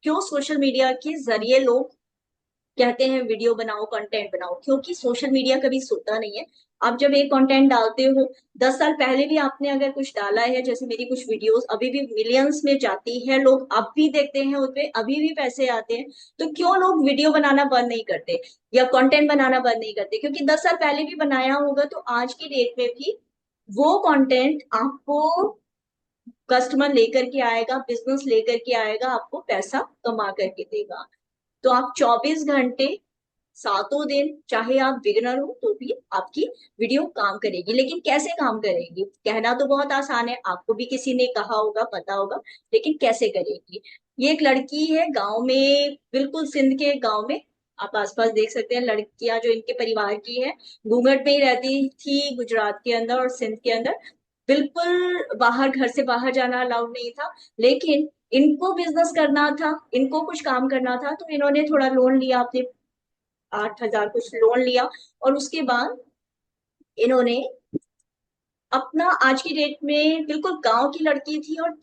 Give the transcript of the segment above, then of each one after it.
क्यों social media के जरिए लोग कहते हैं वीडियो बनाओ, कंटेंट बनाओ? क्योंकि सोशल मीडिया कभी सोता नहीं है। आप जब एक कंटेंट डालते हो, 10 साल पहले भी आपने अगर कुछ डाला है, जैसे मेरी कुछ वीडियोस अभी भी मिलियंस में जाती है, लोग अब भी देखते हैं, उसपे अभी भी पैसे आते हैं, तो क्यों लोग वीडियो बनाना बंद नहीं करते या कंटेंट बनाना बंद नहीं करते? क्योंकि 10 साल पहले भी बनाया होगा तो आज की डेट में भी वो कंटेंट आपको कस्टमर लेकर के आएगा, बिजनेस लेकर के आएगा, आपको पैसा कमा करके देगा। तो आप 24 घंटे, सातों दिन, चाहे आप बिगिनर हो तो भी आपकी वीडियो काम करेगी। लेकिन कैसे काम करेगी? कहना तो बहुत आसान है, आपको भी किसी ने कहा होगा, पता होगा, लेकिन कैसे करेगी? ये एक लड़की है गांव में, बिल्कुल सिंध के गांव में। आप आसपास देख सकते हैं लड़कियां जो इनके परिवार की है, घूंघट में ही रहती थी गुजरात के अंदर और सिंध के अंदर। बिल्कुल बाहर, घर से बाहर जाना अलाउड नहीं था। लेकिन इनको बिजनेस करना था, इनको कुछ काम करना था, तो इन्होंने थोड़ा लोन लिया, अपने 8,000 कुछ लोन लिया, और उसके बाद इन्होंने अपना, आज की डेट में बिल्कुल गांव की लड़की थी और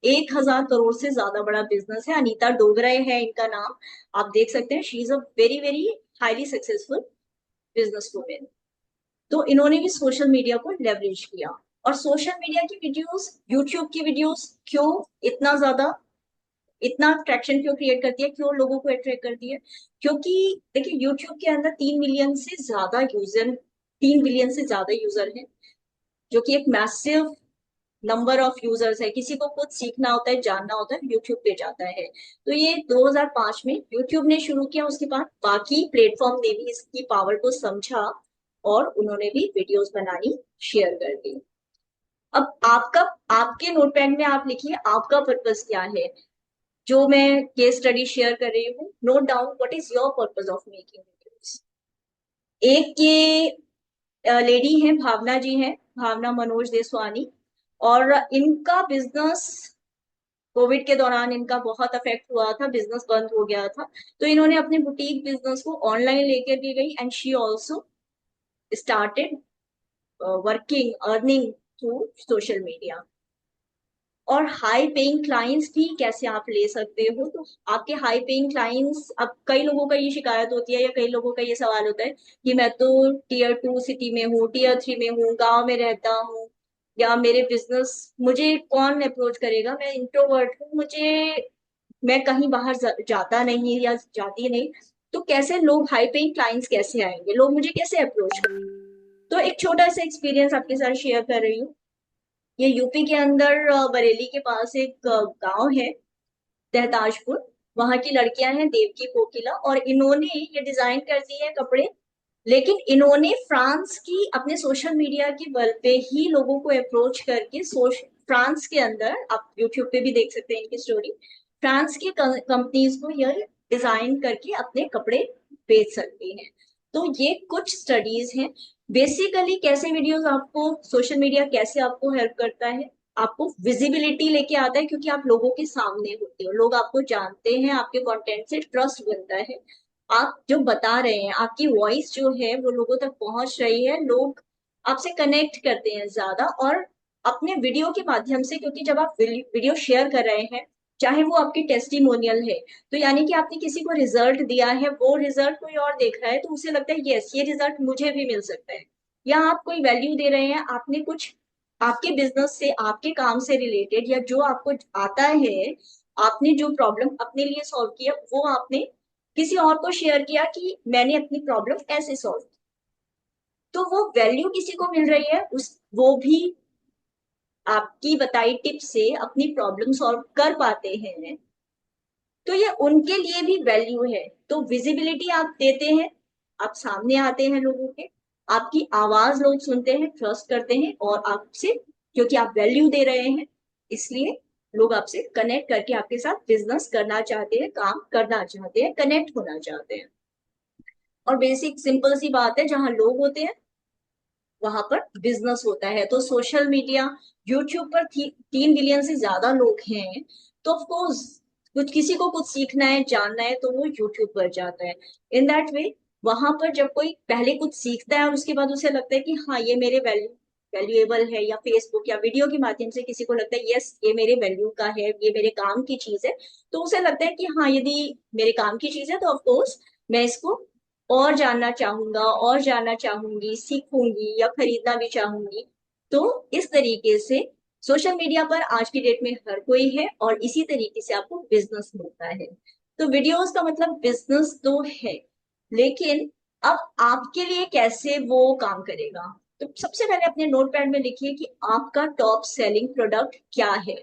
1,000 करोड़ से ज्यादा बड़ा बिजनेस है। अनीता डोगरे है इनका नाम। आप देख सकते हैं, she is a very very highly successful business women. तो इन्होंने भी सोशल मीडिया को लेवरेज किया। और सोशल मीडिया की वीडियोस, यूट्यूब की वीडियोस क्यों इतना ज्यादा, इतना अट्रैक्शन क्यों क्रिएट करती है, क्यों लोगों को अट्रैक्ट करती है? क्योंकि देखिए, यूट्यूब के अंदर 3 मिलियन से ज्यादा यूजर, 3 बिलियन से ज्यादा यूजर हैं, जो कि एक मैसिव नंबर ऑफ यूजर्स है। किसी को कुछ सीखना होता है, जानना होता है, यूट्यूब पे जाता है। तो ये 2005 में यूट्यूब ने शुरू किया, उसके बाद बाकी प्लेटफॉर्म ने भी इसकी पावर को समझा और उन्होंने भी वीडियोस बनानी शेयर कर दी। अब आपका, आपके नोटपैड में आप लिखिए आपका पर्पस क्या है। जो मैं केस स्टडी शेयर कर रही हूँ, note down what is your purpose of making videos. एक ये लेडी हैं, भावना जी हैं, भावना मनोज देसवानी। और इनका बिजनेस कोविड के दौरान इनका बहुत अफेक्ट हुआ था, बिजनेस बंद हो गया था। तो इन्होंने अपने बुटीक बिजनेस को ऑनलाइन लेकर के गई, and she also started working, earning through social media. और हाई पेइंग क्लाइंट्स भी कैसे आप ले सकते हो? तो आपके हाई पेइंग क्लाइंट्स, अब कई लोगों का ये शिकायत होती है या कई लोगों का ये सवाल होता है कि मैं तो टीयर 2 सिटी में हूँ, टीयर 3 में हूँ, गांव में रहता हूँ, या मेरे बिजनेस, मुझे कौन अप्रोच करेगा, मैं इंट्रोवर्ट हूँ, मुझे, मैं कहीं बाहर जाता नहीं या जाती नहीं, तो कैसे लोग, हाई पेइंग क्लाइंट्स कैसे आएंगे, लोग मुझे कैसे अप्रोच करेंगे? तो एक छोटा सा एक्सपीरियंस आपके साथ शेयर कर रही हूँ। ये यूपी के अंदर बरेली के पास एक गांव है, तहताजपुर। वहां की लड़कियां हैं देवकी कोकिला, और इन्होंने ये डिजाइन कर दिए हैं कपड़े। लेकिन इन्होंने फ्रांस की, अपने सोशल मीडिया के बल पे ही लोगों को अप्रोच करके, फ्रांस के अंदर, आप यूट्यूब पे भी देख सकते हैं इनकी स्टोरी, फ्रांस की कंपनीज को यह डिजाइन करके अपने कपड़े बेच सकती हैं। तो ये कुछ स्टडीज हैं। बेसिकली कैसे वीडियोस आपको, सोशल मीडिया कैसे आपको हेल्प करता है? आपको विजिबिलिटी लेके आता है, क्योंकि आप लोगों के सामने होते हो, लोग आपको जानते हैं, आपके कंटेंट से ट्रस्ट बनता है। आप जो बता रहे हैं, आपकी वॉइस जो है वो लोगों तक पहुंच रही है, लोग आपसे कनेक्ट करते हैं ज्यादा। और अपने वीडियो के माध्यम से, क्योंकि जब आप वीडियो शेयर कर रहे हैं, चाहे वो आपकी टेस्टिमोनियल है, तो यानी कि आपने किसी को रिजल्ट दिया है, वो रिजल्ट कोई और देख रहा है, तो उसे लगता है यस, ये रिजल्ट मुझे भी मिल सकता है। या आप कोई वैल्यू दे रहे हैं, आपने कुछ आपके बिजनेस से, आपके काम से रिलेटेड, या जो आपको आता है, आपने जो प्रॉब्लम अपने लिए सॉल्व किया, वो आपने किसी और को शेयर किया कि मैंने अपनी प्रॉब्लम ऐसे सॉल्व की, तो वो वैल्यू किसी को मिल रही है, उस, वो भी आपकी बताई टिप से अपनी प्रॉब्लम सॉल्व कर पाते हैं, तो ये उनके लिए भी वैल्यू है। तो विजिबिलिटी आप देते हैं, आप सामने आते हैं लोगों के, आपकी आवाज लोग सुनते हैं, ट्रस्ट करते हैं, और आपसे, क्योंकि आप वैल्यू दे रहे हैं, इसलिए लोग आपसे कनेक्ट करके आपके साथ बिजनेस करना चाहते हैं, काम करना चाहते हैं, कनेक्ट होना चाहते हैं। और बेसिक सिंपल सी बात है, जहां लोग होते हैं वहां पर बिजनेस होता है। तो सोशल मीडिया, यूट्यूब पर 3 बिलियन से ज्यादा लोग हैं, तो ऑफकोर्स कुछ, किसी को कुछ सीखना है, जानना है, तो वो यूट्यूब पर जाता है। इन दैट वे, वहां पर जब कोई पहले कुछ सीखता है और उसके बाद उसे लगता है कि हाँ ये मेरे वैल्यू वैल्यूएबल है, या फेसबुक या वीडियो के माध्यम से किसी को लगता है यस ये मेरे वैल्यू का है, ये मेरे काम की चीज है, तो उसे लगता है कि हाँ यदि मेरे काम की चीज है तो ऑफ कोर्स मैं इसको और जानना चाहूंगा और जानना चाहूंगी, सीखूंगी या खरीदना भी चाहूंगी। तो इस तरीके से सोशल मीडिया पर आज की डेट में हर कोई है, और इसी तरीके से आपको बिजनेस मिलता है। तो वीडियोस का मतलब बिजनेस तो है, लेकिन अब आपके लिए कैसे वो काम करेगा। तो सबसे पहले अपने नोटपैड में लिखिए कि आपका टॉप सेलिंग प्रोडक्ट क्या है।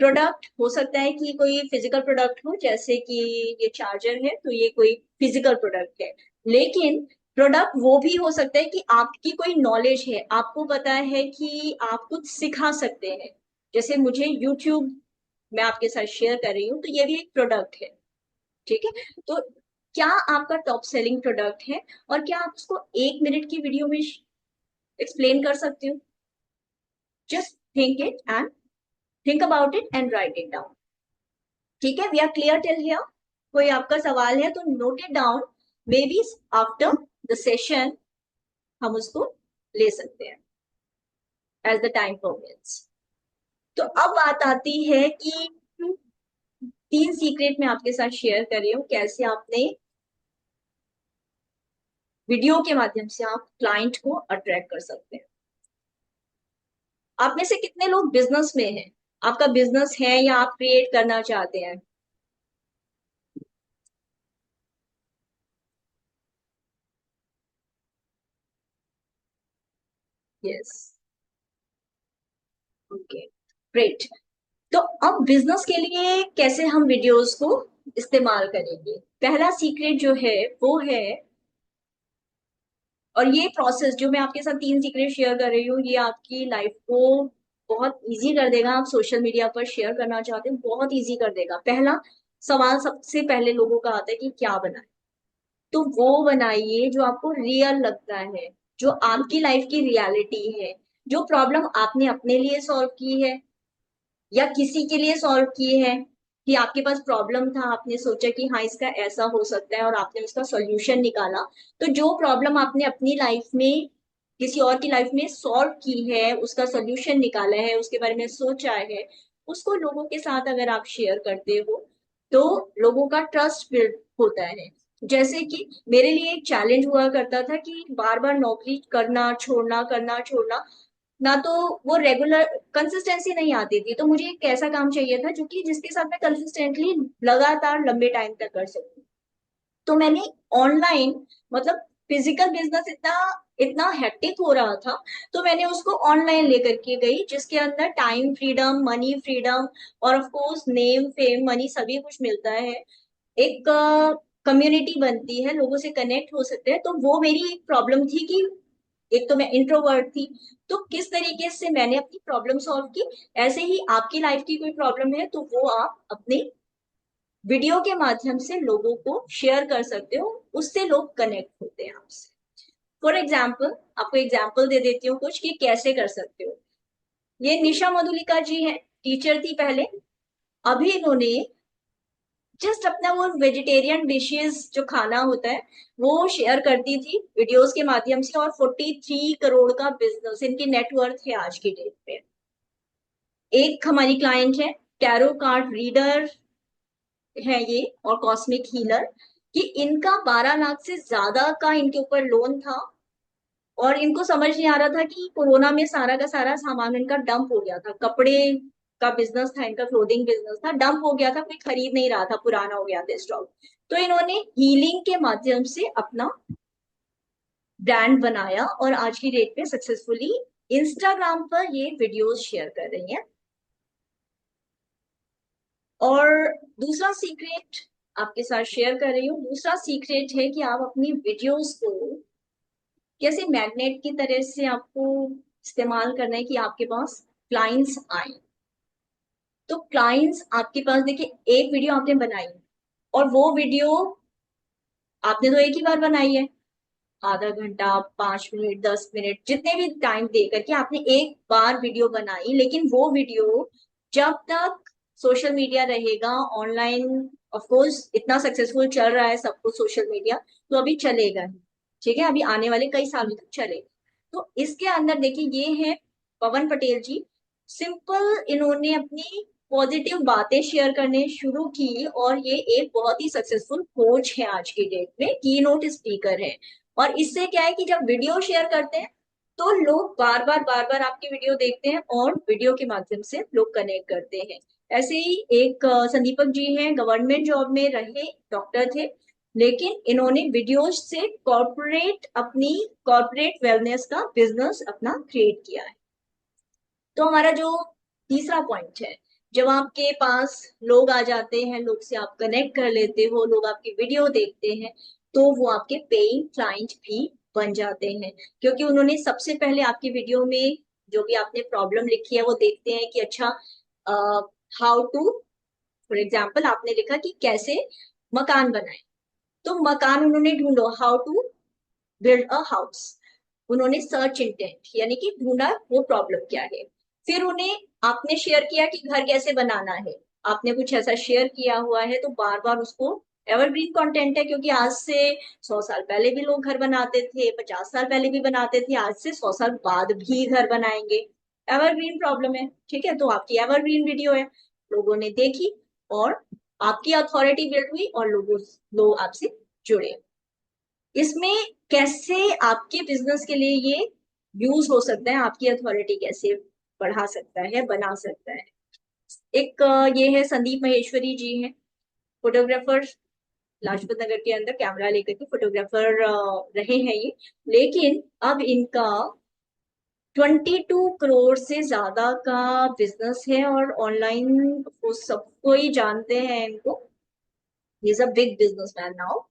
प्रोडक्ट हो सकता है कि कोई फिजिकल प्रोडक्ट हो, जैसे कि ये चार्जर है तो ये कोई फिजिकल प्रोडक्ट है, लेकिन प्रोडक्ट वो भी हो सकता है कि आपकी कोई नॉलेज है, आपको पता है कि आप कुछ सिखा सकते हैं। जैसे मुझे यूट्यूब मैं आपके साथ शेयर कर रही हूँ, तो ये भी एक प्रोडक्ट है। ठीक है, तो क्या आपका टॉप सेलिंग प्रोडक्ट है, और क्या आप उसको 1 मिनट की वीडियो में एक्सप्लेन कर सकते हो। Just think it and think about it and write it down. ठीक है, we are clear till here. कोई आपका सवाल है तो note it down, maybe after the session हम उसको ले सकते हैं एज द टाइम परमिट्स। तो अब बात आती है कि 3 सीक्रेट मैं आपके साथ शेयर कर रही हूँ, कैसे आपने वीडियो के माध्यम से आप क्लाइंट को अट्रैक्ट कर सकते हैं। आप में से कितने लोग बिजनेस में हैं, आपका बिजनेस है या आप क्रिएट करना चाहते हैं। Yes, okay, great. तो अब बिजनेस के लिए कैसे हम वीडियोस को इस्तेमाल करेंगे। पहला सीक्रेट जो है वो है, और ये प्रोसेस जो मैं आपके साथ 3 सीक्रेट शेयर कर रही हूँ, ये आपकी लाइफ को बहुत इजी कर देगा। आप सोशल मीडिया पर शेयर करना चाहते हैं, बहुत इजी कर देगा। पहला सवाल सबसे पहले लोगों का आता है कि क्या बनाए। तो वो बनाइए जो आपको रियल लगता है, जो आपकी लाइफ की रियलिटी है, जो प्रॉब्लम आपने अपने लिए सॉल्व की है या किसी के लिए सॉल्व की है। कि आपके पास प्रॉब्लम था, आपने सोचा कि हाँ इसका ऐसा हो सकता है, और आपने उसका सॉल्यूशन निकाला। तो जो प्रॉब्लम आपने अपनी लाइफ में किसी और की लाइफ में सॉल्व की है, उसका सॉल्यूशन निकाला है, उसके बारे में सोचा है, उसको लोगों के साथ अगर आप शेयर करते हो तो लोगों का ट्रस्ट बिल्ड होता है। जैसे कि मेरे लिए एक चैलेंज हुआ करता था कि बार बार नौकरी करना छोड़ना, करना छोड़ना ना, तो वो रेगुलर कंसिस्टेंसी नहीं आती थी। तो मुझे एक ऐसा काम चाहिए था जो कि जिसके साथ मैं कंसिस्टेंटली लगातार लंबे टाइम तक कर सकूं। तो मैंने ऑनलाइन, मतलब फिजिकल बिजनेस इतना इतना हेक्टिक हो रहा था, तो मैंने उसको ऑनलाइन लेकर के गई, जिसके अंदर टाइम फ्रीडम, मनी फ्रीडम, और of course name fame money सभी कुछ मिलता है। एक कम्युनिटी बनती है, लोगों से कनेक्ट हो सकते हैं। तो वो मेरी एक प्रॉब्लम थी कि एक तो मैं इंट्रोवर्ट थी। तो किस तरीके से मैंने अपनी प्रॉब्लम सॉल्व की, ऐसे ही आपकी लाइफ की कोई प्रॉब्लम है तो वो आप अपने वीडियो के माध्यम से लोगों को शेयर कर सकते हो, उससे लोग कनेक्ट होते हैं आपसे। फॉर एग्जाम्पल, आपको एग्जाम्पल दे देती हूँ कुछ कि कैसे कर सकते हो। ये निशा मधुलिका जी है, टीचर थी पहले। अभी इन्होंने जस्ट अपना वो वेजिटेरियन डिशेस जो खाना होता है वो शेयर करती थी वीडियोस के माध्यम से, और 43 करोड़ का बिजनेस इनकी नेटवर्थ है आज की डेट पे। एक हमारी क्लाइंट है, टैरो कार्ड रीडर है ये, और कॉस्मिक हीलर, कि इनका 12 लाख से ज्यादा का इनके ऊपर लोन था। और इनको समझ नहीं आ रहा था कि कोरोना में सारा का सारा सामान इनका डंप हो गया था। कपड़े का बिजनेस था इनका, क्लोथिंग बिजनेस था, डंप हो गया था, कोई खरीद नहीं रहा था, पुराना हो गया था स्टॉक। तो इन्होंने हीलिंग के माध्यम से अपना ब्रांड बनाया, और आज की डेट पे सक्सेसफुली इंस्टाग्राम पर ये वीडियोस शेयर कर रही हैं। और दूसरा सीक्रेट आपके साथ शेयर कर रही हूँ। दूसरा सीक्रेट है कि आप अपनी वीडियोस को कैसे मैग्नेट की तरह से आपको इस्तेमाल करना है कि आपके पास क्लाइंट्स आए। तो क्लाइंट्स आपके पास, देखिए एक वीडियो आपने बनाई, और वो वीडियो आपने तो एक ही बार बनाई है, आधा घंटा, 5 मिनट, 10 मिनट, जितने भी टाइम दे करके आपने एक बार वीडियो बनाई, लेकिन वो वीडियो जब तक सोशल मीडिया रहेगा ऑनलाइन, ऑफ कोर्स इतना सक्सेसफुल चल रहा है सब कुछ सोशल मीडिया, तो अभी चलेगा ही। ठीक है, अभी आने वाले कई सालों तक चलेगा। तो इसके अंदर देखिए ये है पवन पटेल जी, सिंपल इन्होंने अपनी पॉजिटिव बातें शेयर करने शुरू की और ये एक बहुत ही सक्सेसफुल कोच है आज की डेट में, की नोट स्पीकर है। और इससे क्या है कि जब वीडियो शेयर करते हैं तो लोग बार बार आपकी वीडियो देखते हैं और वीडियो के माध्यम से लोग कनेक्ट करते हैं। ऐसे ही एक संदीपक जी हैं, गवर्नमेंट जॉब में रहे, डॉक्टर थे, लेकिन इन्होंने वीडियोज से कॉर्पोरेट वेलनेस का बिजनेस अपना क्रिएट किया है। तो हमारा जो तीसरा पॉइंट है, जब आपके पास लोग आ जाते हैं, लोग से आप कनेक्ट कर लेते हो, लोग आपकी वीडियो देखते हैं, तो वो आपके पेइंग क्लाइंट भी बन जाते हैं, क्योंकि उन्होंने सबसे पहले आपकी वीडियो में जो भी आपने प्रॉब्लम लिखी है वो देखते हैं कि अच्छा, हाउ टू, फॉर एग्जाम्पल आपने लिखा कि कैसे मकान बनाए, तो मकान उन्होंने ढूंढो, how to build a house, उन्होंने सर्च इंटेंट यानी कि ढूंढा वो प्रॉब्लम क्या है। फिर उन्हें आपने शेयर किया कि घर कैसे बनाना है, आपने कुछ ऐसा शेयर किया हुआ है, तो बार बार उसको, एवरग्रीन कंटेंट है, क्योंकि आज से 100 साल पहले भी लोग घर बनाते थे, 50 साल पहले भी बनाते थे, आज से 100 साल बाद भी घर बनाएंगे। एवरग्रीन प्रॉब्लम है, ठीक है, तो आपकी एवरग्रीन वीडियो है, लोगों ने देखी और आपकी अथॉरिटी बिल्ड हुई और लोग आपसे जुड़े। इसमें कैसे आपके बिजनेस के लिए ये यूज हो सकता है, आपकी अथॉरिटी कैसे बढ़ा सकता है, बना सकता है। एक ये है संदीप महेश्वरी जी हैं, फोटोग्राफर, लाजपत नगर के अंदर कैमरा लेकर के फोटोग्राफर रहे हैं ये, लेकिन अब इनका 22 करोड़ से ज्यादा का बिजनेस है और ऑनलाइन वो सबको ही जानते हैं इनको। He is a big businessman now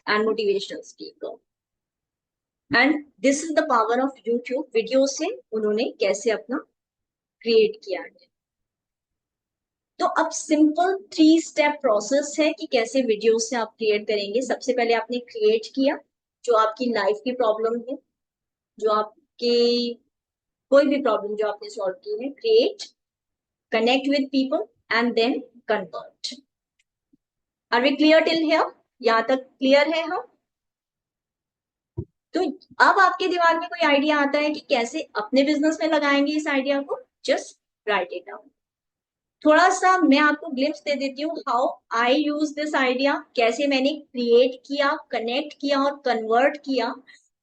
and motivational speaker. And this is the power of YouTube, video से उन्होंने कैसे अपना क्रिएट किया है। तो अब सिंपल 3 स्टेप प्रोसेस है कि कैसे वीडियो से आप क्रिएट करेंगे। सबसे पहले आपने क्रिएट किया, जो आपकी लाइफ की प्रॉब्लम है, जो आपकी कोई भी प्रॉब्लम जो आपने सॉल्व की है, create, connect with people and then convert. Are we clear till here? यहाँ तक क्लियर है हम? तो अब आपके दिमाग में कोई आइडिया आता है कि कैसे अपने बिजनेस में लगाएंगे इस आइडिया को, जस्ट राइट इट डाउन। थोड़ा सा मैं आपको ग्लिम्स दे देती हूँ, how I use this idea, कैसे मैंने क्रिएट किया, कनेक्ट किया और कन्वर्ट किया।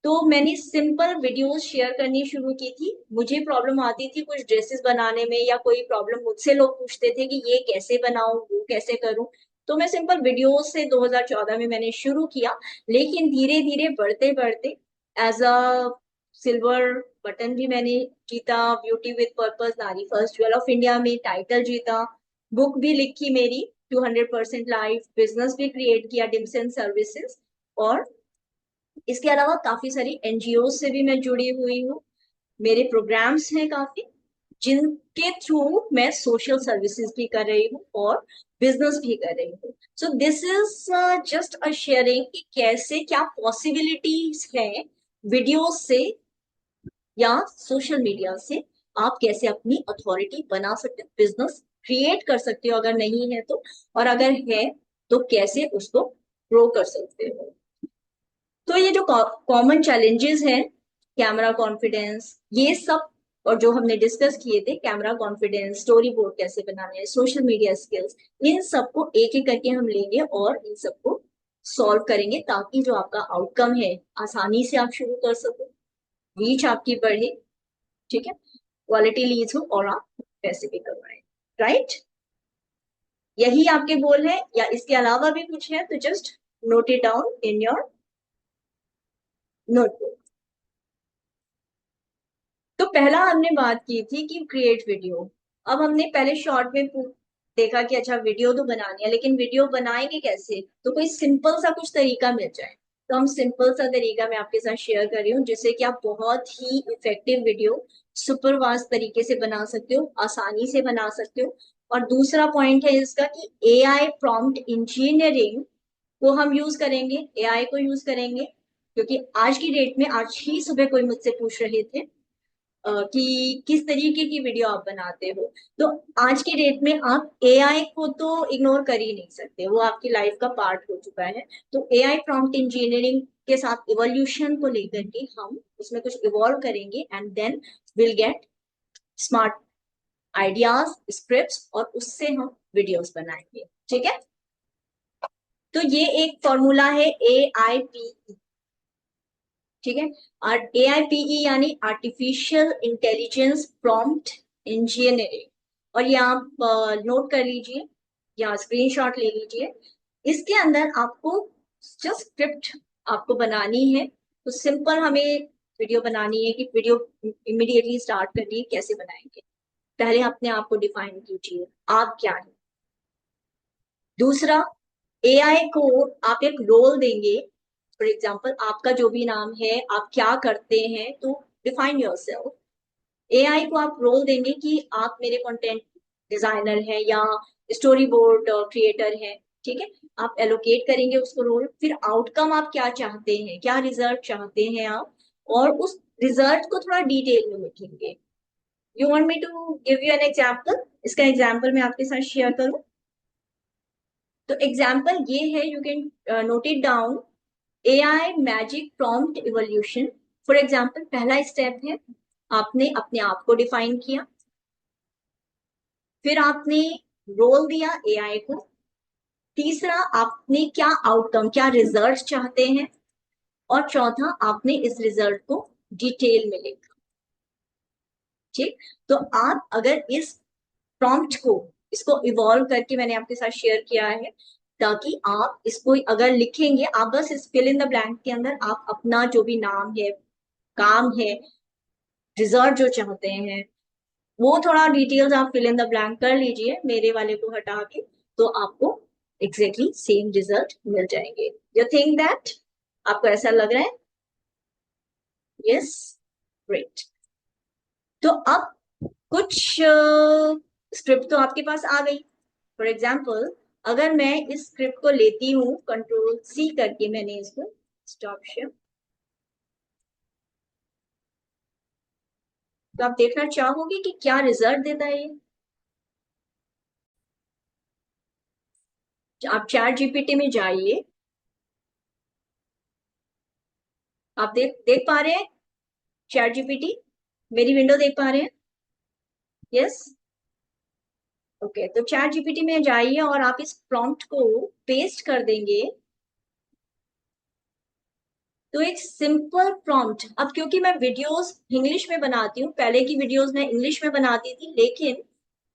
तो मैंने सिंपल वीडियोस शेयर करनी शुरू की थी। मुझे प्रॉब्लम आती थी कुछ ड्रेसेस बनाने में, या कोई प्रॉब्लम मुझसे लोग पूछते थे कि ये कैसे बनाऊं, वो कैसे करूं, तो मैं सिंपल वीडियोस से 2014 में मैंने शुरू किया। लेकिन धीरे धीरे बढ़ते बढ़ते एज अ सिल्वर बटन भी मैंने जीता, ब्यूटी विद पर्पस, नारी फर्स्ट ज्वेल ऑफ इंडिया में टाइटल जीता, बुक भी लिखी मेरी 200% लाइफ, बिजनेस भी क्रिएट किया, डिम्स एंड सर्विसेज। और इसके अलावा काफी सारी एनजीओ से भी मैं जुड़ी हुई हूँ, मेरे प्रोग्राम्स हैं काफी, जिनके थ्रू मैं सोशल सर्विसेज भी कर रही हूँ और बिजनेस भी कर रही हूँ। So this is just a sharing कि कैसे क्या पॉसिबिलिटीज है वीडियो से या सोशल मीडिया से, आप कैसे अपनी अथॉरिटी बना सकते हो, बिजनेस क्रिएट कर सकते हो अगर नहीं है तो, और अगर है तो कैसे उसको ग्रो कर सकते हो। तो ये जो कॉमन चैलेंजेस हैं, कैमरा कॉन्फिडेंस, ये सब, और जो हमने डिस्कस किए थे, कैमरा कॉन्फिडेंस, स्टोरी बोर्ड कैसे बनाने हैं, सोशल मीडिया स्किल्स, इन सबको एक एक करके हम लेंगे और इन सबको सॉल्व करेंगे, ताकि जो आपका आउटकम है आसानी से आप शुरू कर सको, रीच आपकी बढ़े, ठीक है, क्वालिटी लीड्स हो और आप पैसे भी कमाए, राइट? यही आपके गोल है या इसके अलावा भी कुछ है तो just note it down in your notebook. तो पहला हमने बात की थी कि क्रिएट वीडियो। अब हमने पहले शॉर्ट में देखा कि अच्छा वीडियो तो बनानी है, लेकिन वीडियो बनाएंगे कैसे, तो कोई सिंपल सा कुछ तरीका मिल जाए। तो हम सिंपल सा तरीका मैं आपके साथ शेयर कर रही हूँ, जिससे कि आप बहुत ही इफेक्टिव वीडियो सुपर फास्ट तरीके से बना सकते हो, आसानी से बना सकते हो। और दूसरा पॉइंट है इसका कि एआई प्रॉम्प्ट इंजीनियरिंग को हम यूज करेंगे, एआई को यूज करेंगे, क्योंकि आज की डेट में, आज ही सुबह कोई मुझसे पूछ रहे थे कि किस तरीके की वीडियो आप बनाते हो। तो आज की डेट में आप एआई को तो इग्नोर कर ही नहीं सकते, वो आपकी लाइफ का पार्ट हो चुका है। तो एआई प्रॉम्प्ट इंजीनियरिंग के साथ इवोल्यूशन को लेकर के हम उसमें कुछ इवॉल्व करेंगे and then will get smart ideas, scripts, और उससे हम वीडियोस बनाएंगे। ठीक है, तो ये एक फॉर्मूला है AIPE। ठीक है, और AIPE यानी आर्टिफिशियल इंटेलिजेंस प्रॉम्प्ट इंजीनियरिंग। और ये आप नोट कर लीजिए या स्क्रीनशॉट ले लीजिए। इसके अंदर आपको जस्ट स्क्रिप्ट आपको बनानी है। तो सिंपल हमें वीडियो बनानी है कि वीडियो इमीडिएटली स्टार्ट करनी है, कैसे बनाएंगे। पहले अपने आप को डिफाइन कीजिए, आप क्या है। दूसरा, AI को आप एक रोल देंगे। फॉर एग्जाम्पल, आपका जो भी नाम है, आप क्या करते हैं, तो डिफाइन योरसेल्फ। AI को आप रोल देंगे कि आप मेरे कंटेंट डिजाइनर हैं या स्टोरी बोर्ड क्रिएटर हैं। ठीक है, आप एलोकेट करेंगे उसको रोल। फिर आउटकम आप क्या चाहते हैं, क्या रिजल्ट चाहते हैं आप, और उस रिजल्ट को थोड़ा डिटेल में लिखेंगे। You want me to give you an example? इसका एग्जाम्पल मैं आपके साथ शेयर करूं? तो एग्जाम्पल ये है, you can note it down. AI magic prompt evolution. For example, पहला स्टेप है, आपने अपने आप को डिफाइन किया। फिर आपने रोल दिया AI को। तीसरा, आपने क्या आउटकम, क्या रिजल्ट चाहते हैं। और चौथा, आपने इस रिजल्ट को डिटेल में लिखा। ठीक, तो आप अगर इस प्रॉम्प्ट को, इसको इवॉल्व करके मैंने आपके साथ शेयर किया है, ताकि आप इसको अगर लिखेंगे, आप बस इस फिल इन द ब्लैंक के अंदर आप अपना जो भी नाम है, काम है, रिजल्ट जो चाहते हैं, वो थोड़ा डिटेल्स आप फिल इन द ब्लैंक कर लीजिए, मेरे वाले को हटा के। तो आपको एग्जैक्टली सेम रिजल्ट मिल जाएंगे। You think that? आपको ऐसा लग रहा है? Yes, great. तो अब कुछ स्क्रिप्ट तो आपके पास आ गई। फॉर एग्जाम्पल, अगर मैं इस स्क्रिप्ट को लेती हूँ, Ctrl+C करके मैंने इसको स्टॉप शेयर, तो आप देखना चाहोगे कि क्या रिजल्ट देता है ये। आप चैट जीपीटी में जाइए, आप देख देख पा रहे हैं चैट जीपीटी? मेरी विंडो देख पा रहे हैं? Yes, okay. तो चैट जीपीटी में जाइए और आप इस प्रॉम्प्ट को पेस्ट कर देंगे। तो एक सिंपल प्रॉम्प्ट, अब क्योंकि मैं वीडियोस इंग्लिश में बनाती हूँ, पहले की वीडियोस मैं इंग्लिश में बनाती थी, लेकिन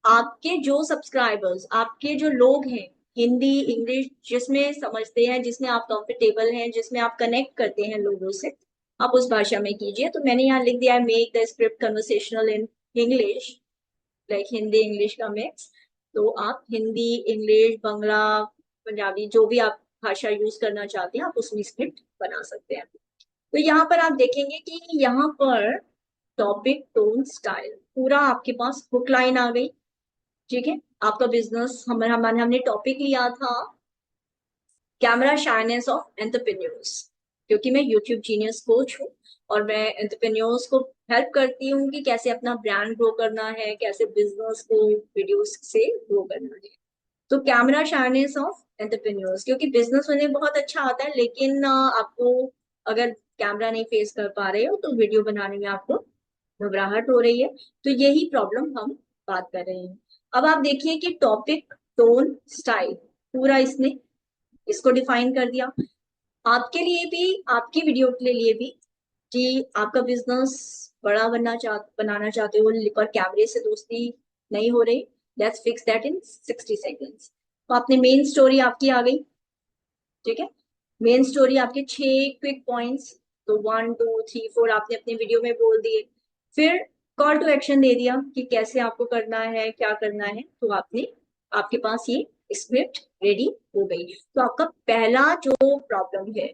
आपके जो सब्सक्राइबर्स, आपके जो लोग हैं, हिंदी इंग्लिश जिसमें समझते हैं, जिसमें आप कंफर्टेबल हैं, जिसमें आप कनेक्ट करते हैं लोगों से, आप उस भाषा में कीजिए। तो मैंने यहाँ लिख दिया है, make the script conversational in English, like Hindi English का मिक्स। तो आप हिंदी इंग्लिश बंगला पंजाबी जो भी आप भाषा यूज करना चाहते हैं, आप उसमें स्क्रिप्ट बना सकते हैं। तो यहाँ पर आप देखेंगे कि यहाँ पर टॉपिक टोन स्टाइल पूरा आपके पास हुक लाइन आ गई। ठीक है, आपका बिजनेस, हमने टॉपिक लिया था कैमरा शाइनेस ऑफ एंटरप्रेन्योर्स, क्योंकि मैं यूट्यूब जीनियस कोच हूँ और मैं एंटरप्रेन्योर्स को हेल्प करती हूँ कि कैसे अपना ब्रांड ग्रो करना है, कैसे बिजनेस को वीडियोस से ग्रो करना है। तो कैमरा शाइनेस ऑफ एंटरप्रेन्योर्स, क्योंकि बिजनेस उन्हें बहुत अच्छा आता है, लेकिन आपको अगर कैमरा नहीं फेस कर पा रहे हो तो वीडियो बनाने में आपको घबराहट हो रही है। तो यही प्रॉब्लम हम बात कर रहे हैं। अब आप देखिए कि टॉपिक टोन स्टाइल पूरा इसने इसको डिफाइन कर दिया। आपके लिए भी, आपकी वीडियो के लिए भी, कि आपका बिजनेस बड़ा बनाना चाहते हो, पर कैमरे से दोस्ती नहीं हो रही, let's fix that in 60 seconds. तो आपने मेन स्टोरी आपकी आ गई। ठीक है, मेन स्टोरी आपके 6 क्विक पॉइंट्स, तो 1 2 3 4 आपने अपने वीडियो में बोल दिए। फिर कॉल टू एक्शन दे दिया कि कैसे आपको करना है, क्या करना है। तो आपने, आपके पास ये स्क्रिप्ट रेडी हो गई। तो आपका पहला जो प्रॉब्लम है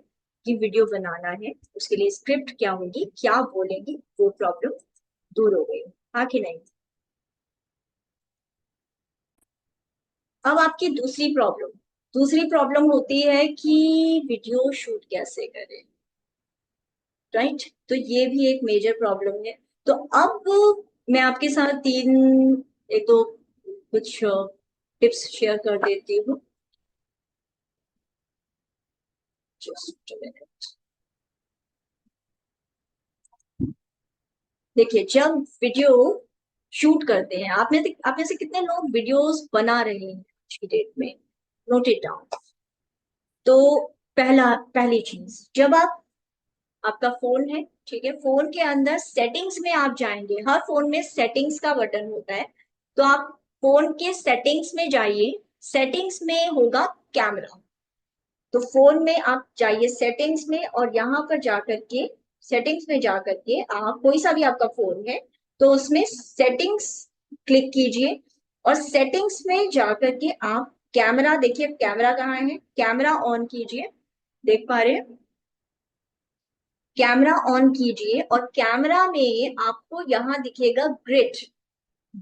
कि वीडियो बनाना है, उसके लिए स्क्रिप्ट क्या होगी, क्या बोलेंगी, वो प्रॉब्लम दूर हो गई। हाँ कि नहीं? अब आपकी दूसरी प्रॉब्लम होती है कि वीडियो शूट कैसे करें। राइट, तो ये भी एक मेजर प्रॉब्लम है। तो अब मैं आपके साथ एक दो कुछ टिप्स शेयर कर देती हूँ। जस्ट देखिए, जब वीडियो शूट करते हैं। आप में से कितने लोग वीडियोस बना रहे हैं आज की डेट में? Note it down. तो पहली चीज, जब आपका फोन है, ठीक है, फोन के अंदर सेटिंग्स में आप जाएंगे, हर फोन में सेटिंग्स का बटन होता है। तो आप फोन के सेटिंग्स में जाइए, सेटिंग्स में होगा कैमरा। तो फोन में आप जाइए सेटिंग्स में, और यहाँ पर जाकर के सेटिंग्स में जाकर के आप, कोई सा भी आपका फोन है तो उसमें सेटिंग्स क्लिक कीजिए, और सेटिंग्स में जाकर के आप कैमरा देखिए, कैमरा कहाँ है, कैमरा ऑन कीजिए। देख पा रहे हैं? कैमरा ऑन कीजिए, और कैमरा में आपको यहाँ दिखेगा ग्रिड।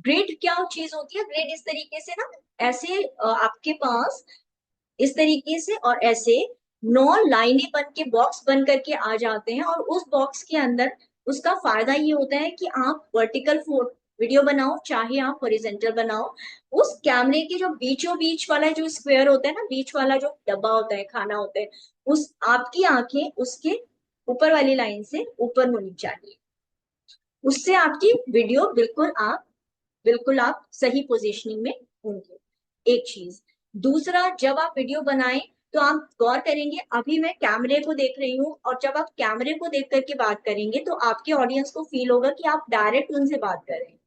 ग्रिड क्या चीज होती है? ग्रिड इस तरीके से ना, ऐसे आपके पास इस तरीके से और ऐसे 9 लाइनें बन के, बॉक्स बन करके आ जाते हैं, और उस बॉक्स के अंदर उसका फायदा ये होता है कि आप वर्टिकल वीडियो बनाओ चाहे आप हॉरिजॉन्टल बनाओ, उस कैमरे के जो बीचों बीच वाला जो स्क्वायर होता है ना, बीच वाला जो डब्बा होता है, खाना होता है, उस आपकी आंखें उसके ऊपर वाली लाइन से ऊपर होनी चाहिए। उससे आपकी वीडियो बिल्कुल आप सही पोजीशनिंग में होंगे। एक चीज। दूसरा, जब आप वीडियो बनाएं तो आप गौर करेंगे, अभी मैं कैमरे को देख रही हूँ, और जब आप कैमरे को देख करके बात करेंगे तो आपके ऑडियंस को फील होगा कि आप डायरेक्ट उनसे बात कर रहे हैं।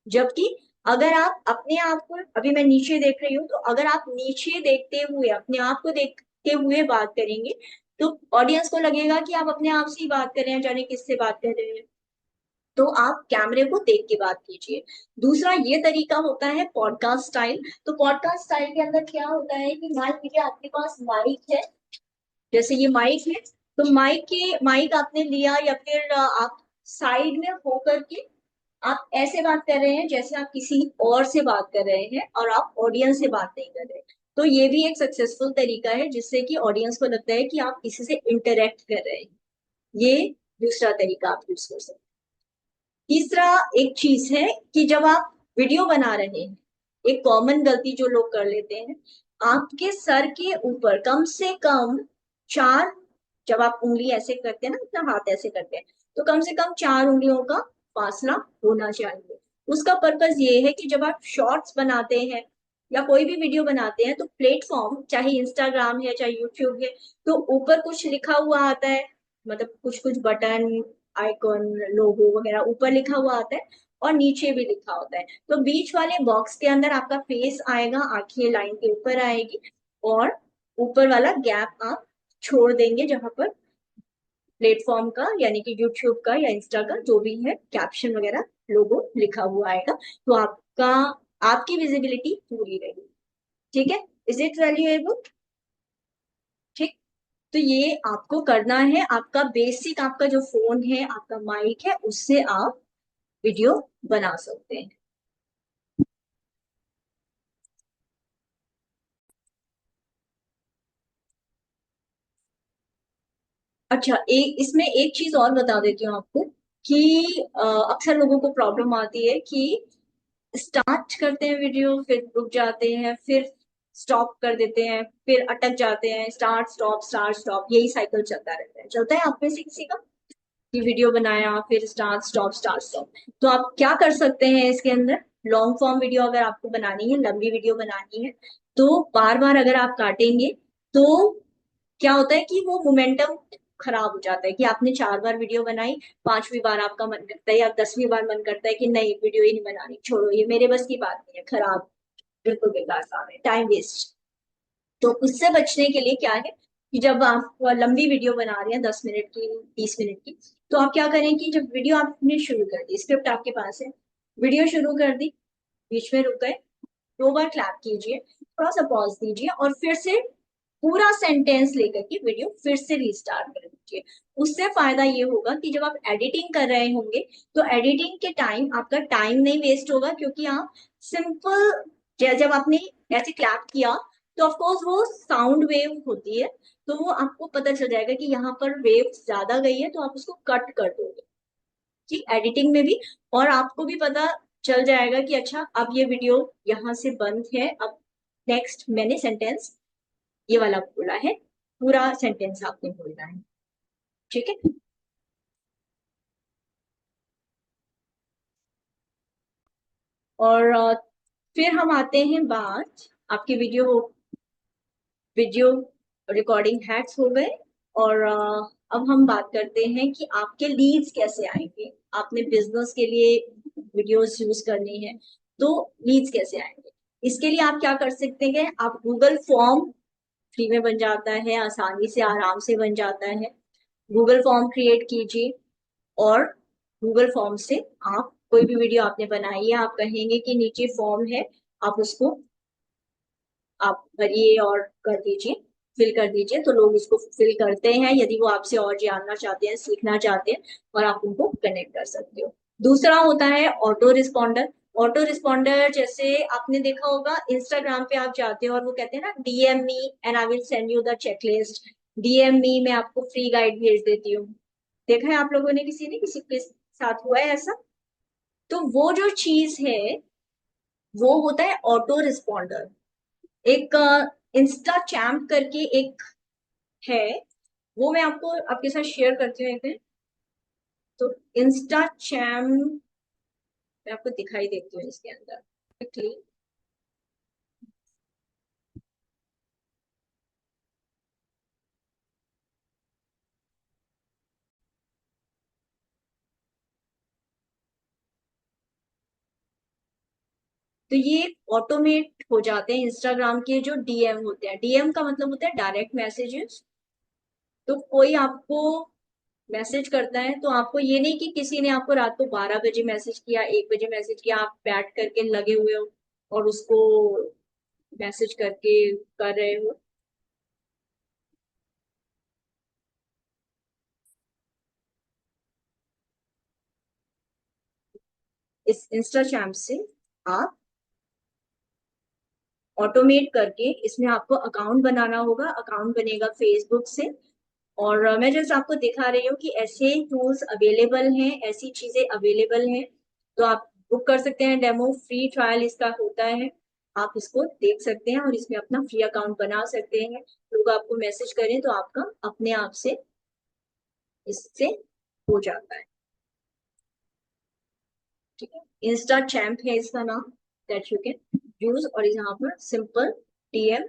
जबकि अगर आप अपने आप को, अभी मैं नीचे देख रही हूँ, तो अगर आप नीचे देखते हुए अपने आप को देखते हुए बात करेंगे तो ऑडियंस को लगेगा कि आप अपने आप से ही बात कर रहे हैं, जाने किससे बात कर रहे हैं। तो आप कैमरे को देख के बात कीजिए। दूसरा ये तरीका होता है पॉडकास्ट स्टाइल। तो पॉडकास्ट स्टाइल के अंदर क्या होता है कि मान लीजिए आपके पास माइक है, जैसे ये माइक है, तो माइक आपने लिया, या फिर आप साइड में होकर के आप ऐसे बात कर रहे हैं जैसे आप किसी और से बात कर रहे हैं, और आप ऑडियंस से बात नहीं कर रहे। तो ये भी एक सक्सेसफुल तरीका है जिससे कि ऑडियंस को लगता है कि आप किसी से इंटरेक्ट कर रहे हैं। ये दूसरा तरीका आप यूज कर सकते हैं। तीसरा एक चीज है कि जब आप वीडियो बना रहे हैं, एक कॉमन गलती जो लोग कर लेते हैं, आपके सर के ऊपर कम से कम चार, जब आप उंगली ऐसे करते हैं ना, अपना हाथ ऐसे करते हैं, तो कम से कम 4 उंगलियों का फासला होना चाहिए। उसका पर्पस ये है कि जब आप शॉर्ट्स बनाते हैं या कोई भी वीडियो बनाते हैं, तो प्लेटफॉर्म चाहे इंस्टाग्राम है चाहे यूट्यूब है, तो ऊपर कुछ लिखा हुआ आता है, मतलब कुछ कुछ बटन, आइकॉन, लोगो वगैरह ऊपर लिखा हुआ आता है, और नीचे भी लिखा होता है। तो बीच वाले बॉक्स के अंदर आपका फेस आएगा, आंखें लाइन के ऊपर आएगी, और ऊपर वाला गैप आप छोड़ देंगे जहां पर प्लेटफॉर्म का, यानी कि यूट्यूब का या इंस्टा का जो भी है कैप्शन वगैरह, लोगो लिखा हुआ आएगा। तो आपकी विजिबिलिटी पूरी रहेगी। ठीक है? Is it valuable? ठीक। तो ये आपको करना है, आपका बेसिक, आपका जो फोन है, आपका माइक है, उससे आप वीडियो बना सकते हैं। अच्छा, इसमें एक चीज और बता देती हूँ आपको कि अक्सर लोगों को प्रॉब्लम आती है कि स्टार्ट करते हैं वीडियो, फिर रुक जाते हैं, फिर स्टॉप कर देते हैं, फिर अटक जाते हैं, स्टार्ट स्टॉप, यही साइकिल चलता रहता है। चलता है आप में से किसी का कि वीडियो बनाया फिर स्टार्ट स्टॉप? तो आप क्या कर सकते हैं इसके अंदर, लॉन्ग फॉर्म वीडियो अगर आपको बनानी है, लंबी वीडियो बनानी है, तो बार बार अगर आप काटेंगे तो क्या होता है कि वो मोमेंटम खराब हो जाता है, कि आपने 4 बार वीडियो बनाई, 5वीं बार आपका मन करता है या 10वीं बार मन करता है कि नहीं, वीडियो ही नहीं बनानी, छोड़ो, ये मेरे बस की बात नहीं है, खराब, बिल्कुल बेकार काम है, टाइम वेस्ट। तो उससे बचने के लिए क्या है कि जब आप लंबी वीडियो बना रहे हैं, 10 मिनट की, 20 मिनट की, तो आप क्या करें कि जब वीडियो आपने शुरू कर दी, स्क्रिप्ट आपके पास है, वीडियो शुरू कर दी, बीच में रुक गए, 2 बार क्लैप कीजिए, थोड़ा सा पॉज दीजिए, और फिर से पूरा सेंटेंस लेकर के वीडियो फिर से रिस्टार्ट कर दीजिए। उससे फायदा ये होगा कि जब आप एडिटिंग कर रहे होंगे, तो एडिटिंग के टाइम आपका टाइम नहीं वेस्ट होगा, क्योंकि आप सिंपल, जब आपने ऐसे क्लैप किया तो ऑफकोर्स वो साउंड वेव होती है, तो वो आपको पता चल जाएगा कि यहाँ पर वेव ज्यादा गई है, तो आप उसको कट कर दोगे, ठीक, एडिटिंग में भी। और आपको भी पता चल जाएगा कि अच्छा, अब ये वीडियो यहाँ से बंद है, अब नेक्स्ट मैंने सेंटेंस ये वाला बोला है, पूरा सेंटेंस आपने बोलना है। ठीक है? और फिर हम आते हैं बात आपके वीडियो रिकॉर्डिंग हैक्स हो गए। और अब हम बात करते हैं कि आपके लीड्स कैसे आएंगे। आपने बिजनेस के लिए वीडियोस यूज करनी है, तो लीड्स कैसे आएंगे? इसके लिए आप क्या कर सकते हैं, आप गूगल फॉर्म फ्री में बन जाता है, आसानी से आराम से बन जाता है। गूगल फॉर्म क्रिएट कीजिए और गूगल फॉर्म से आप कोई भी वीडियो आपने बनाई है, आप कहेंगे कि नीचे फॉर्म है, आप उसको आप भरिए और कर दीजिए, फिल कर दीजिए, तो लोग उसको फिल करते हैं यदि वो आपसे और जानना चाहते हैं, सीखना चाहते हैं, और आप उनको कनेक्ट कर सकते हो। दूसरा होता है ऑटो रिस्पॉन्डर। ऑटो रिस्पॉन्डर जैसे आपने देखा होगा, इंस्टाग्राम पे आप जाते हो और वो कहते हैं ना, DM me and I will send you the checklist, DM me मैं आपको फ्री गाइड भेज देती हूँ। देखा है आप लोगों ने, किसी ने किसी के साथ हुआ है ऐसा? तो वो जो चीज है वो होता है ऑटो रिस्पॉन्डर। एक इंस्टा चैम्प करके एक है, वो मैं आपको आपके साथ शेयर करती हूँ एक दिन। तो इंस्टा चैम्प मैं आपको दिखाई देती हूँ इसके अंदर क्विकली। तो ये ऑटोमेट हो जाते हैं इंस्टाग्राम के जो डीएम होते हैं। डीएम का मतलब होता है डायरेक्ट मैसेजेस। तो कोई आपको मैसेज करता है, तो आपको ये नहीं कि किसी ने आपको रात को 12 बजे मैसेज किया, 1 बजे मैसेज किया, आप बैठ करके लगे हुए हो और उसको मैसेज करके कर रहे हो। इस इंस्टा चैम्प से आप ऑटोमेट करके इसमें आपको अकाउंट बनाना होगा। अकाउंट बनेगा फेसबुक से। और मैं जैसे आपको दिखा रही हूँ कि ऐसे टूल्स अवेलेबल हैं, ऐसी चीजें अवेलेबल हैं। तो आप बुक कर सकते हैं, डेमो फ्री ट्रायल इसका होता है, आप इसको देख सकते हैं और इसमें अपना फ्री अकाउंट बना सकते हैं। लोग आपको मैसेज करें तो आपका अपने आप से इससे हो जाता है। ठीक है, इंस्टा चैम्प है इसका नाम, दैट यू कैन यूज। और यहाँ पर सिंपल टीएम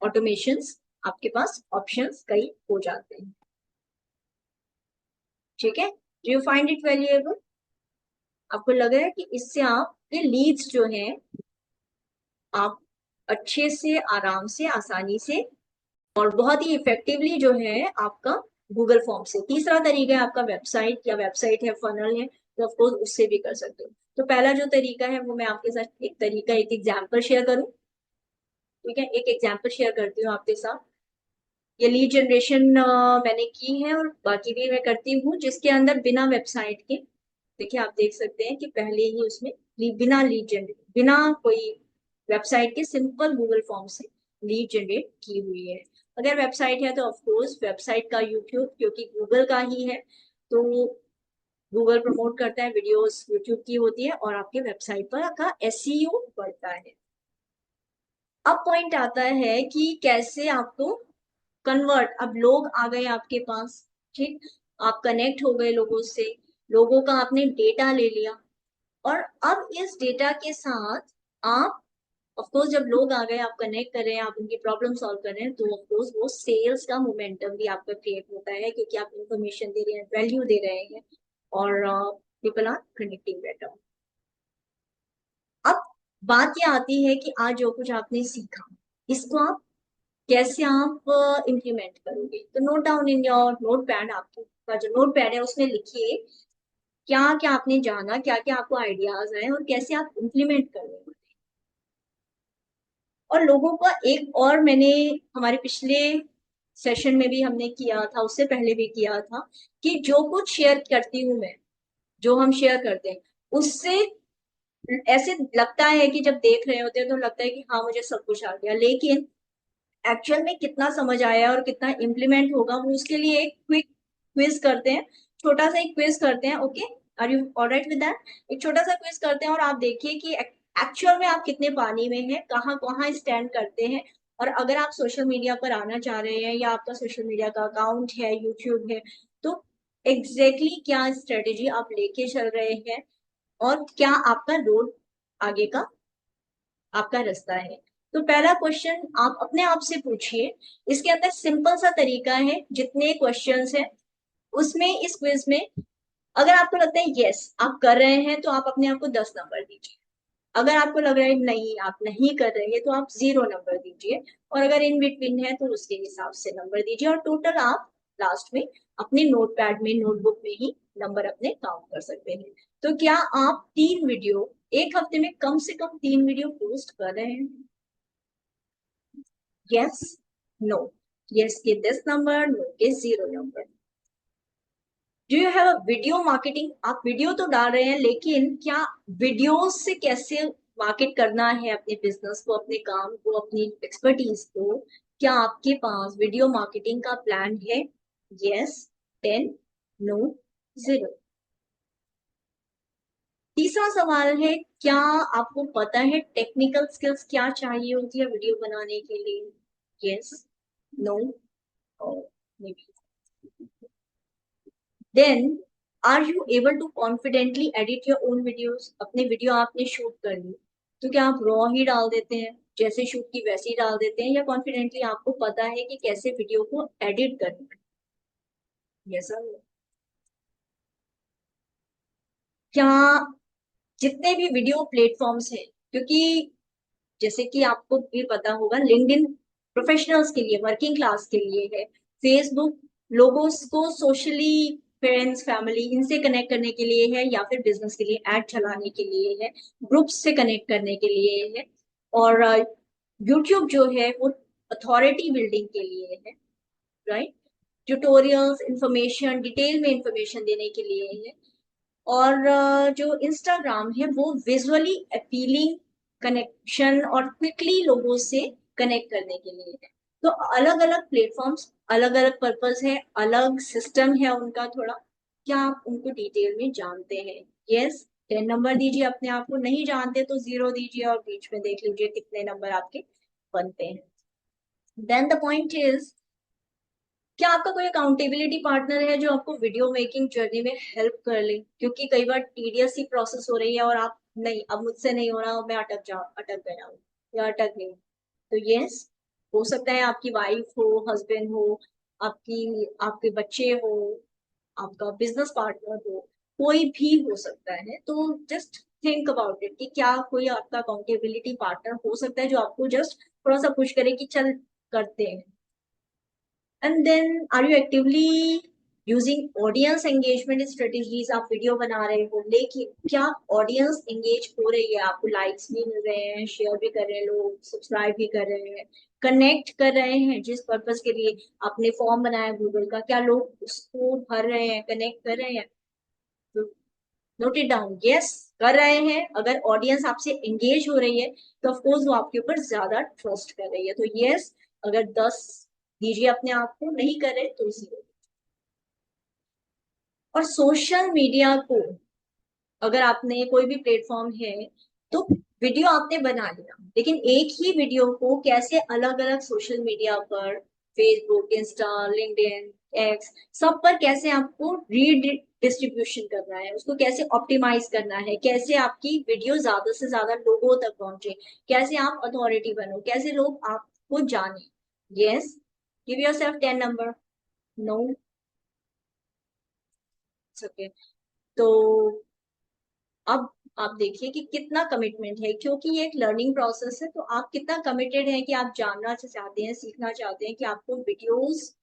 ऑटोमेशंस आपके पास ऑप्शंस कई हो जाते हैं। ठीक है, do you find it valuable? आपको लग रहा है कि इससे आपके लीड्स जो हैं आप अच्छे से, आराम से, आसानी से और बहुत ही इफेक्टिवली जो है आपका गूगल फॉर्म से। तीसरा तरीका है आपका वेबसाइट, या वेबसाइट है, फनल है, तो ऑफकोर्स उससे भी कर सकते हो। तो पहला जो तरीका है वो मैं आपके साथ एक तरीका, एक एग्जाम्पल शेयर करूं। ठीक है, एक एग्जाम्पल शेयर करती हूँ आपके साथ। ये लीड जनरेशन मैंने की है और बाकी भी मैं करती हूँ, जिसके अंदर बिना वेबसाइट के, देखिए आप देख सकते हैं कि पहले ही उसमें बिना लीड जनरेट, बिना कोई वेबसाइट के सिंपल गूगल फॉर्म से लीड जनरेट की हुई है। अगर वेबसाइट है तो ऑफ कोर्स वेबसाइट का यूट्यूब, क्योंकि गूगल का ही है, तो गूगल प्रमोट करता है, वीडियोस यूट्यूब की होती है और आपके वेबसाइट पर का एसईओ बढ़ता है। अब पॉइंट आता है कि कैसे आपको कन्वर्ट, अब लोग आ गए आपके पास, ठीक, आप कनेक्ट हो गए लोगों से, लोगों का आपने डेटा ले लिया, और अब इस डेटा के साथ आप, ऑफ कोर्स जब लोग आ गए, आप कनेक्ट कर रहे हैं, आप उनकी प्रॉब्लम सॉल्व कर रहे हैं, तो ऑफ कोर्स वो सेल्स का मोमेंटम भी आपका क्रिएट होता है, क्योंकि आप इंफॉर्मेशन दे रहे हैं, वैल्यू दे रहे हैं, और पीपल आर कनेक्टिंग बेटर। अब बात ये आती है कि आज जो कुछ आपने सीखा, इसको आप कैसे आप इम्प्लीमेंट करोगे। तो note down in your note pad, आपके का जो नोट पैड है उसमें लिखिए क्या क्या आपने जाना, क्या क्या आपको आइडियाज आए और कैसे आप इम्प्लीमेंट करोगे। और लोगों का एक और मैंने, हमारे पिछले सेशन में भी हमने किया था, उससे पहले भी किया था, कि जो कुछ शेयर करती हूँ मैं, जो हम शेयर करते हैं उससे ऐसे लगता है कि जब देख रहे होते हैं तो लगता है कि हाँ मुझे सब कुछ आ गया, लेकिन एक्चुअल में कितना समझ आया और कितना इम्प्लीमेंट होगा, वो उसके लिए एक क्विक क्विज करते हैं, छोटा सा एक क्विज करते हैं। Okay, are you alright with that? एक छोटा सा क्विज करते हैं और आप देखिए कि एक्चुअल में आप कितने पानी में हैं, कहाँ कहाँ स्टैंड करते हैं। और अगर आप सोशल मीडिया पर आना चाह रहे हैं या आपका सोशल मीडिया का अकाउंट है, यूट्यूब है, तो एग्जैक्टली क्या स्ट्रेटेजी आप लेके चल रहे हैं, और क्या आपका रोड आगे का आपका रास्ता है। तो पहला क्वेश्चन आप अपने आप से पूछिए। इसके अंदर सिंपल सा तरीका है, जितने क्वेश्चंस हैं उसमें इस क्विज में अगर आपको लगता है यस आप कर रहे हैं तो आप अपने आप को 10 नंबर दीजिए। अगर आपको लग रहा है नहीं आप नहीं कर रहे हैं तो आप 0 नंबर दीजिए। और अगर इन बिटवीन है तो उसके हिसाब से नंबर दीजिए, और टोटल आप लास्ट में अपने नोटपैड में नोटबुक में ही नंबर अपने काउंट कर सकते हैं। तो क्या आप 3 वीडियो एक हफ्ते में कम से कम 3 वीडियो पोस्ट कर रहे हैं? Yes, no. यस के 10 नंबर, नो के 0 number. Do you have a video marketing? आप वीडियो तो डाल रहे हैं, लेकिन क्या वीडियो से कैसे मार्केट करना है अपने बिजनेस को, अपने काम को, अपनी एक्सपर्टीज को, क्या आपके पास वीडियो मार्केटिंग का प्लान है? Yes 10, no 0। तीसरा सवाल है, क्या आपको पता है टेक्निकल स्किल्स क्या चाहिए होती है वीडियो बनाने के लिए? यस, नो, और maybe. Then are you able to confidently edit your own videos? अपने वीडियो आपने शूट कर ली तो क्या आप रॉ ही डाल देते हैं, जैसे शूट की वैसे ही डाल देते हैं, या कॉन्फिडेंटली आपको पता है कि कैसे वीडियो को एडिट करना है? Yes sir. क्या जितने भी वीडियो प्लेटफॉर्म्स हैं, क्योंकि जैसे कि आपको भी पता होगा लिंक्डइन प्रोफेशनल्स के लिए, वर्किंग क्लास के लिए है। फेसबुक लोगों को सोशली फ्रेंड्स फैमिली इनसे कनेक्ट करने के लिए है, या फिर बिजनेस के लिए ऐड चलाने के लिए है, ग्रुप्स से कनेक्ट करने के लिए है। और यूट्यूब जो है वो अथॉरिटी बिल्डिंग के लिए है, राइट। ट्यूटोरियल्स इंफॉर्मेशन डिटेल में इंफॉर्मेशन देने के लिए है। और जो इंस्टाग्राम है वो विजुअली अपीलिंग कनेक्शन और क्विकली लोगों से कनेक्ट करने के लिए है। तो अलग अलग प्लेटफॉर्म्स अलग अलग पर्पस है, अलग सिस्टम है उनका थोड़ा। क्या आप उनको डिटेल में जानते हैं? यस 10 नंबर दीजिए, अपने आप को नहीं जानते तो 0 दीजिए, और बीच में देख लीजिए कितने नंबर आपके बनते हैं। देन द पॉइंट इज, क्या आपका कोई अकाउंटेबिलिटी पार्टनर है जो आपको वीडियो मेकिंग जर्नी में हेल्प कर ले? क्योंकि कई बार टीडियस ही प्रोसेस हो रही है और आप नहीं, अब मुझसे नहीं हो रहा, मैं अटक गया हूँ या अटक गई। तो यस, हो सकता है आपकी वाइफ हो, हस्बैंड हो, आपके बच्चे हो, आपका बिजनेस पार्टनर हो, कोई भी हो सकता है। तो जस्ट थिंक अबाउट इट कि क्या कोई आपका अकाउंटेबिलिटी पार्टनर हो सकता है जो आपको जस्ट थोड़ा सा पुश करे कि चल करते हैं। And then are you actively using audience engagement strategies? आप वीडियो बना रहे हो लेकिन क्या ऑडियंस एंगेज हो रही है, आपको लाइक्स भी मिल रहे हैं, शेयर भी कर रहे हैं लोग, सब्सक्राइब भी कर रहे हैं, कनेक्ट कर रहे हैं जिस पर्पस के लिए आपने फॉर्म बनाया गूगल का, क्या लोग उसको भर रहे हैं, कनेक्ट कर रहे हैं? तो नोट इट डाउन। यस कर रहे हैं। अगर ऑडियंस आपसे एंगेज हो रही है तो ऑफकोर्स वो आपके ऊपर ज्यादा ट्रस्ट कर रही है, तो यस। अगर 10 दीजिए अपने आप को, नहीं कर रहे तो 0। और सोशल मीडिया को, अगर आपने कोई भी प्लेटफॉर्म है तो वीडियो आपने बना लिया, लेकिन एक ही वीडियो को कैसे अलग अलग सोशल मीडिया पर, फेसबुक, इंस्टा, लिंक्डइन, एक्स, सब पर कैसे आपको रीड डिस्ट्रीब्यूशन करना है, उसको कैसे ऑप्टिमाइज करना है, कैसे आपकी वीडियो ज्यादा से ज्यादा लोगों तक पहुंचे, कैसे आप अथॉरिटी बनो, कैसे लोग आपको जाने? Yes give yourself 10 number, no, okay. तो अब आप देखिए कि कितना कमिटमेंट है, क्योंकि ये एक लर्निंग प्रोसेस है, तो आप कितना कमिटेड हैं कि आप जानना चाहते हैं, सीखना चाहते हैं कि आपको वीडियोस,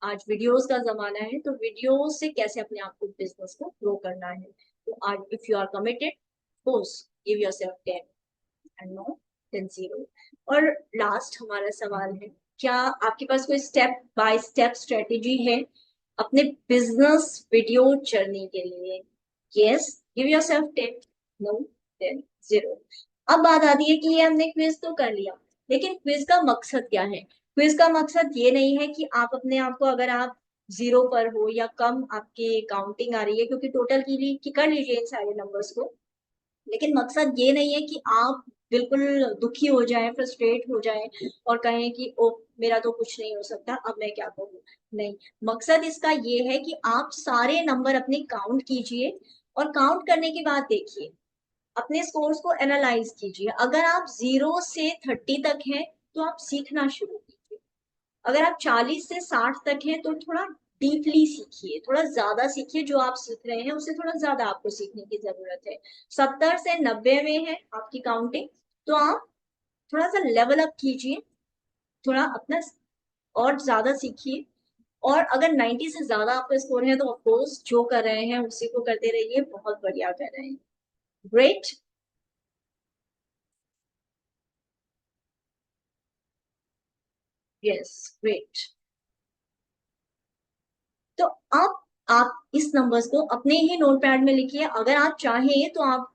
आज वीडियोस का जमाना है, तो वीडियोस से कैसे अपने आप को बिजनेस को ग्रो करना है। तो आज if you are committed, course give yourself 10 and no 10 0। और लास्ट हमारा सवाल है, क्या आपके पास कोई स्टेप बाय स्टेप स्ट्रेटेजी है अपने बिजनेस वीडियो जर्नी के लिए? Yes give yourself 10, no 10 0। अब बात आती है कि ये हमने क्विज तो कर लिया, लेकिन क्विज का मकसद क्या है? क्विज का मकसद ये नहीं है कि आप अपने आप को, अगर आप 0 पर हो या कम आपकी काउंटिंग आ रही है, क्योंकि टोटल की कर लीजिए इन सारे नंबर्स को, लेकिन मकसद ये नहीं है कि आप बिल्कुल दुखी हो जाएं, फ्रस्ट्रेट हो जाएं और कहें कि ओ मेरा तो कुछ नहीं हो सकता, अब मैं क्या करूं। नहीं, मकसद इसका ये है कि आप सारे नंबर अपने काउंट कीजिए और काउंट करने के बाद देखिए, अपने स्कोर्स को एनालाइज कीजिए। अगर आप 0 से 30 तक हैं तो आप सीखना शुरू कीजिए। अगर आप 40 से 60 तक हैं तो थोड़ा डीपली सीखिए, थोड़ा ज्यादा सीखिए। जो आप सीख रहे हैं उससे थोड़ा ज्यादा आपको सीखने की जरूरत है। 70 से 90 में है आपकी काउंटिंग, तो आप थोड़ा सा लेवल अप कीजिए, थोड़ा अपना और ज्यादा सीखिए। और अगर 90 से ज्यादा आपका स्कोर है तो ऑफकोर्स जो कर रहे हैं उसी को करते रहिए, बहुत बढ़िया कर रहे हैं। ग्रेट। Yes, great. तो आप इस नंबर्स को अपने ही नोटपैड में लिखिए। अगर आप चाहें तो आप